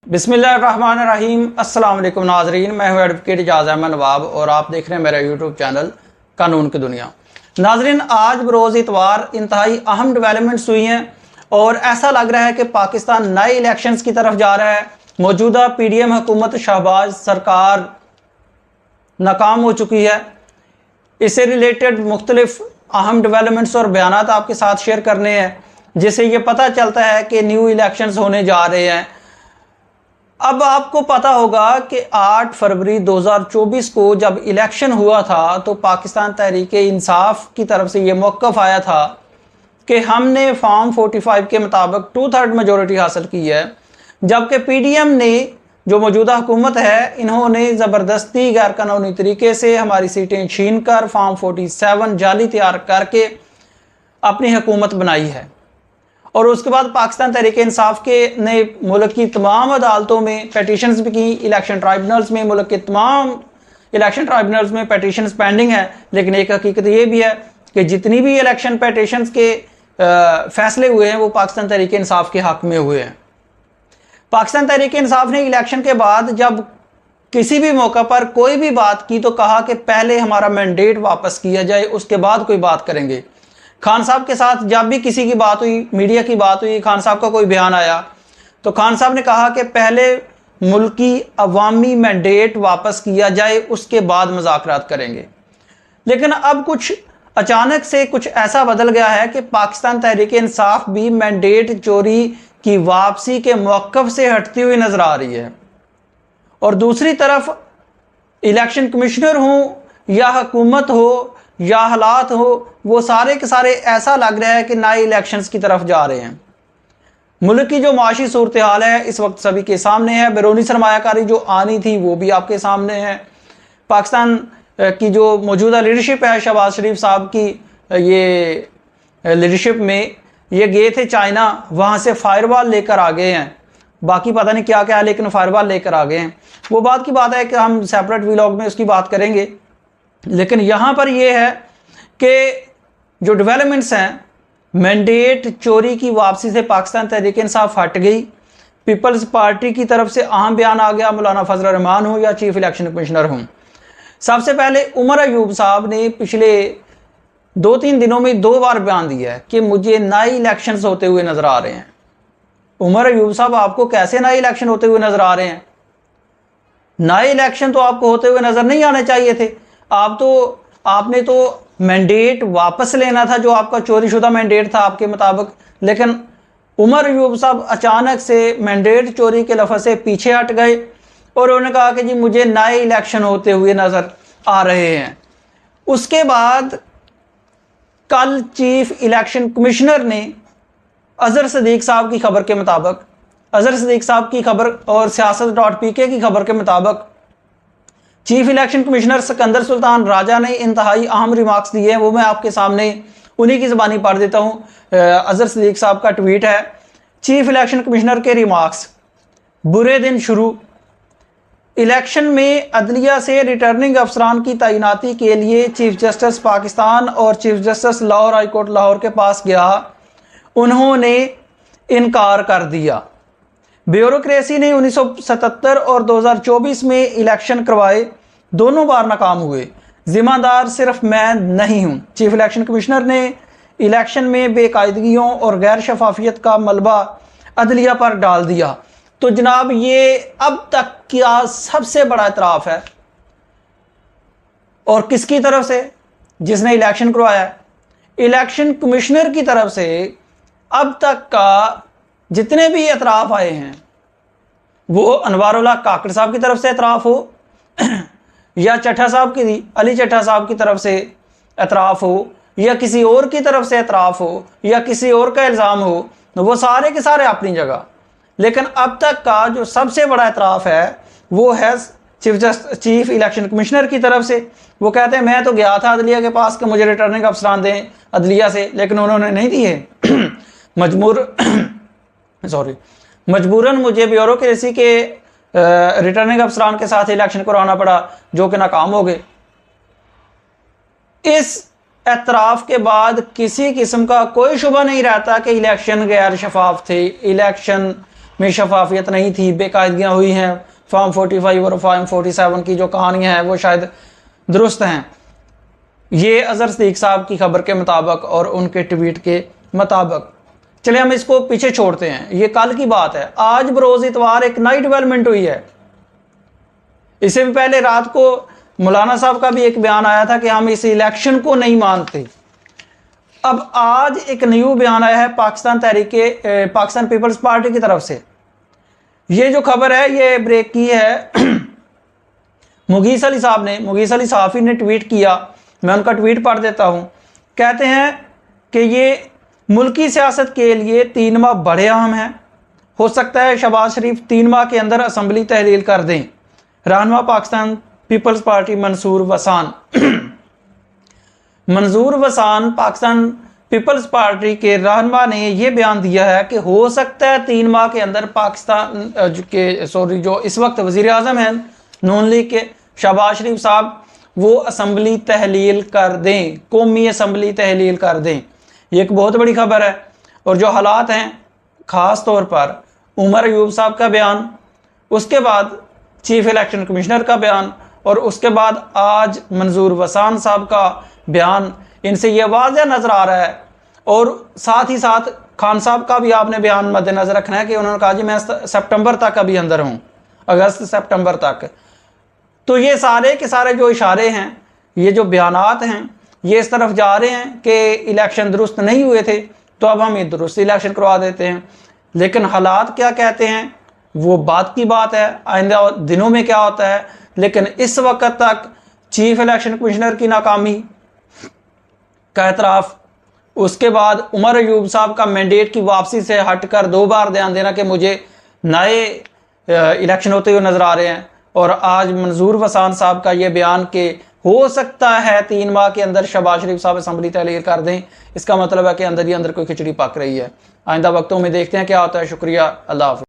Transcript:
बिस्मिल्लाहिर्रहमानिर्रहीम। अस्सलाम वालेकुम नाजरीन, मैं हूं एडवोकेट इजाज़ अहमद नवाब और आप देख रहे हैं मेरा यूट्यूब चैनल कानून की दुनिया। नाजरीन, आज बरोज़ इतवार इंतहाई अहम डेवलपमेंट्स हुई हैं और ऐसा लग रहा है कि पाकिस्तान नए इलेक्शंस की तरफ जा रहा है। मौजूदा PDM हुकूमत शहबाज सरकार नाकाम हो चुकी है। इससे रिलेटेड मुख्तलिफ अहम डेवलपमेंट्स और बयानात आपके साथ शेयर करने हैं, जिससे ये पता चलता है कि न्यू इलेक्शंस होने जा रहे हैं। अब आपको पता होगा कि 8 फरवरी 2024 को जब इलेक्शन हुआ था तो पाकिस्तान तहरीक इंसाफ की तरफ से ये मौक़िफ़ आया था कि हमने फॉर्म 45 के मुताबिक 2/3 मेजॉरिटी हासिल की है, जबकि PDM ने जो मौजूदा हुकूमत है इन्होंने ज़बरदस्ती गैर कानूनी तरीके से हमारी सीटें छीन कर फॉर्म 47 जाली तैयार करके अपनी हुकूमत बनाई है। और उसके बाद पाकिस्तान तहरीक इंसाफ के ने मुल्क की तमाम अदालतों में पेटिशन्स भी की, इलेक्शन ट्राइब्यूनल्स में, मुल्क के तमाम इलेक्शन ट्राइब्यूनल्स में पेटिशन्स पेंडिंग है। लेकिन एक हकीकत ये भी है कि जितनी भी इलेक्शन पेटिशन्स के फैसले हुए हैं वो पाकिस्तान तहरीक इंसाफ के हक़ में हुए हैं। पाकिस्तान तहरीक इंसाफ ने इलेक्शन के बाद जब किसी भी मौका पर कोई भी बात की तो कहा कि पहले हमारा मैंडेट वापस किया जाए, उसके बाद कोई बात करेंगे। खान साहब के साथ जब भी किसी की बात हुई, मीडिया की बात हुई, खान साहब का कोई बयान आया तो खान साहब ने कहा कि पहले मुल्की अवामी मैंडेट वापस किया जाए, उसके बाद मुज़ाकरात करेंगे। लेकिन अब कुछ अचानक से कुछ ऐसा बदल गया है कि पाकिस्तान तहरीक इंसाफ भी मैंडेट चोरी की वापसी के मौक़िफ़ से हटती हुई नज़र आ रही है। और दूसरी तरफ इलेक्शन कमिश्नर हो या हुकूमत हो या हालात हो, वो सारे के सारे ऐसा लग रहा है कि नए इलेक्शंस की तरफ जा रहे हैं। मुल्क की जो माशी सूरत हाल है इस वक्त सभी के सामने है। बैरूनी सरमायाकारी जो आनी थी वो भी आपके सामने है। पाकिस्तान की जो मौजूदा लीडरशिप है, शहबाज शरीफ साहब की ये लीडरशिप में ये गए थे चाइना, वहाँ से फायरवॉल लेकर आ गए हैं। बाकी पता नहीं क्या क्या है, लेकिन फायरवॉल लेकर आ गए हैं। वो बात की बात है कि हम सेपरेट व्लॉग में उसकी बात करेंगे। लेकिन यहाँ पर यह है कि जो डेवलपमेंट्स हैं, मैंडेट चोरी की वापसी से पाकिस्तान तहरीक इंसाफ हट गई। पीपल्स पार्टी की तरफ से अहम बयान आ गया, मौलाना फजल रहमान हो या चीफ इलेक्शन कमिश्नर हों। सबसे पहले उमर अयूब साहब ने पिछले 2-3 दिनों में 2 बार बयान दिया है कि मुझे नए इलेक्शंस होते हुए नज़र आ रहे हैं। उमर अयूब साहब, आपको कैसे नए इलेक्शन होते हुए नज़र आ रहे हैं? नए इलेक्शन तो आपको होते हुए नज़र नहीं आने चाहिए थे। आपने तो मैंडेट वापस लेना था, जो आपका चोरी शुदा मैंडेट था आपके मुताबिक। लेकिन उमर अयूब साहब अचानक से मैंडेट चोरी के लफ्ज़ से पीछे हट गए और उन्होंने कहा कि जी मुझे नए इलेक्शन होते हुए नज़र आ रहे हैं। उसके बाद कल चीफ इलेक्शन कमिश्नर ने अजहर सदीक साहब की खबर के मुताबिक, अजहर सदीक साहब की खबर और सियासत.pk की खबर के मुताबिक chief election commissioner Sikandar Sultan Raja ने इंतहाई अहम रिमार्क्स दिए हैं। वो मैं आपके सामने उन्हीं की ज़बानी पढ़ देता हूँ। अजहर सदीक साहब का ट्वीट है, चीफ इलेक्शन कमिश्नर के रिमार्क्स। बुरे दिन शुरू। इलेक्शन में अदलिया से रिटर्निंग अफसरान की तैनाती के लिए चीफ जस्टिस पाकिस्तान और chief justice Lahore high court Lahore के पास गया, उन्होंने इनकार कर दिया। ब्यूरोक्रेसी ने 1977 और 2024 में इलेक्शन करवाए, दोनों बार नाकाम हुए। जिम्मेदार सिर्फ मैं नहीं हूं। चीफ इलेक्शन कमिश्नर ने इलेक्शन में बेकायदगियों और गैर शफाफियत का मलबा अदलिया पर डाल दिया। तो जनाब, ये अब तक का सबसे बड़ा इतराफ़ है। और किसकी तरफ से? जिसने इलेक्शन करवाया है। इलेक्शन कमिश्नर की तरफ से अब तक का जितने भी एतराफ़ आए हैं, वो अनवारुल्लाह काकड़ साहब की तरफ से एतराफ़ हो या चट्टा साहब की, अली चट्टा साहब की तरफ से एतराफ़ हो या किसी और की तरफ से एतराफ़ हो या किसी और का इल्ज़ाम हो, वो सारे के सारे अपनी जगह। लेकिन अब तक का जो सबसे बड़ा एतराफ़ है वो है चीफ इलेक्शन कमिश्नर की तरफ से। वो कहते हैं मैं तो गया था अदलिया के पास कि मुझे रिटर्निंग अफसरान दें अदलिया से, लेकिन उन्होंने नहीं दिए। मजबूरन मुझे ब्यूरोक्रेसी के रिटर्निंग अफसरान के साथ इलेक्शन करवाना पड़ा, जो कि नाकाम हो गए। इस एतराफ़ के बाद किसी किस्म का कोई शुबा नहीं रहता कि इलेक्शन गैर शफाफ थे, इलेक्शन में शफाफियत नहीं थी, बेकायदगियाँ हुई हैं, फॉर्म 45 और फॉर्म 47 की जो कहानियाँ हैं वो शायद दुरुस्त हैं। ये अजहर सिद्दीक साहब की खबर के मुताबिक और उनके ट्वीट के मुताबिक। चलिए हम इसको पीछे छोड़ते हैं, ये कल की बात है। आज बरोज़ इतवार एक नई डेवलपमेंट हुई है। इससे भी पहले रात को मौलाना साहब का भी एक बयान आया था कि हम इस इलेक्शन को नहीं मानते। अब आज एक न्यू बयान आया है पाकिस्तान पीपल्स पार्टी की तरफ से। ये जो खबर है ये ब्रेक की है मुगीस अली साहब ने, मुगीस अली साफ़ी ने ट्वीट किया। मैं उनका ट्वीट पढ़ देता हूँ। कहते हैं कि ये मुल्की सियासत के लिए 3 माह बड़े अहम हैं। हो सकता है शहबाज शरीफ 3 माह के अंदर असम्बली तहलील कर दें। रहनुमा पाकिस्तान पीपल्स पार्टी मंसूर वसान मंजूर वसान पाकिस्तान पीपल्स पार्टी के रहनुमा ने यह बयान दिया है कि हो सकता है 3 माह के अंदर पाकिस्तान जो इस वक्त वज़ीर आज़म हैं नून लीग के शहबाज शरीफ साहब, वो असम्बली तहलील कर दें, कौमी असम्बली तहलील कर दें। ये एक बहुत बड़ी खबर है। और जो हालात हैं, ख़ास तौर पर उमर अयूब साहब का बयान, उसके बाद चीफ इलेक्शन कमिश्नर का बयान और उसके बाद आज मंजूर वसान साहब का बयान, इनसे ये वाज़ह नज़र आ रहा है। और साथ ही साथ खान साहब का भी आपने बयान मद्देनज़र रखना है कि उन्होंने कहा जी मैं सितंबर तक अभी अंदर हूँ, अगस्त सितंबर तक। तो ये सारे के सारे जो इशारे हैं, ये जो बयानात हैं, ये इस तरफ जा रहे हैं कि इलेक्शन दुरुस्त नहीं हुए थे तो अब हम ये दुरुस्त इलेक्शन करवा देते हैं। लेकिन हालात क्या कहते हैं वो बात की बात है, आइंदा दिनों में क्या होता है। लेकिन इस वक्त तक चीफ इलेक्शन कमिश्नर की नाकामी का एतराफ़, उसके बाद उमर अयूब साहब का मैंडेट की वापसी से हटकर 2 बार ध्यान देना कि मुझे नए इलेक्शन होते हुए नज़र आ रहे हैं, और आज मंजूर वसान साहब का ये बयान कि हो सकता है 3 माह के अंदर शहबाज शरीफ साहब असम्बली तहलील कर दें। इसका मतलब है कि अंदर ही अंदर कोई खिचड़ी पक रही है। आइंदा वक्तों में देखते हैं क्या होता है। शुक्रिया, अल्लाह हाफ़िज़।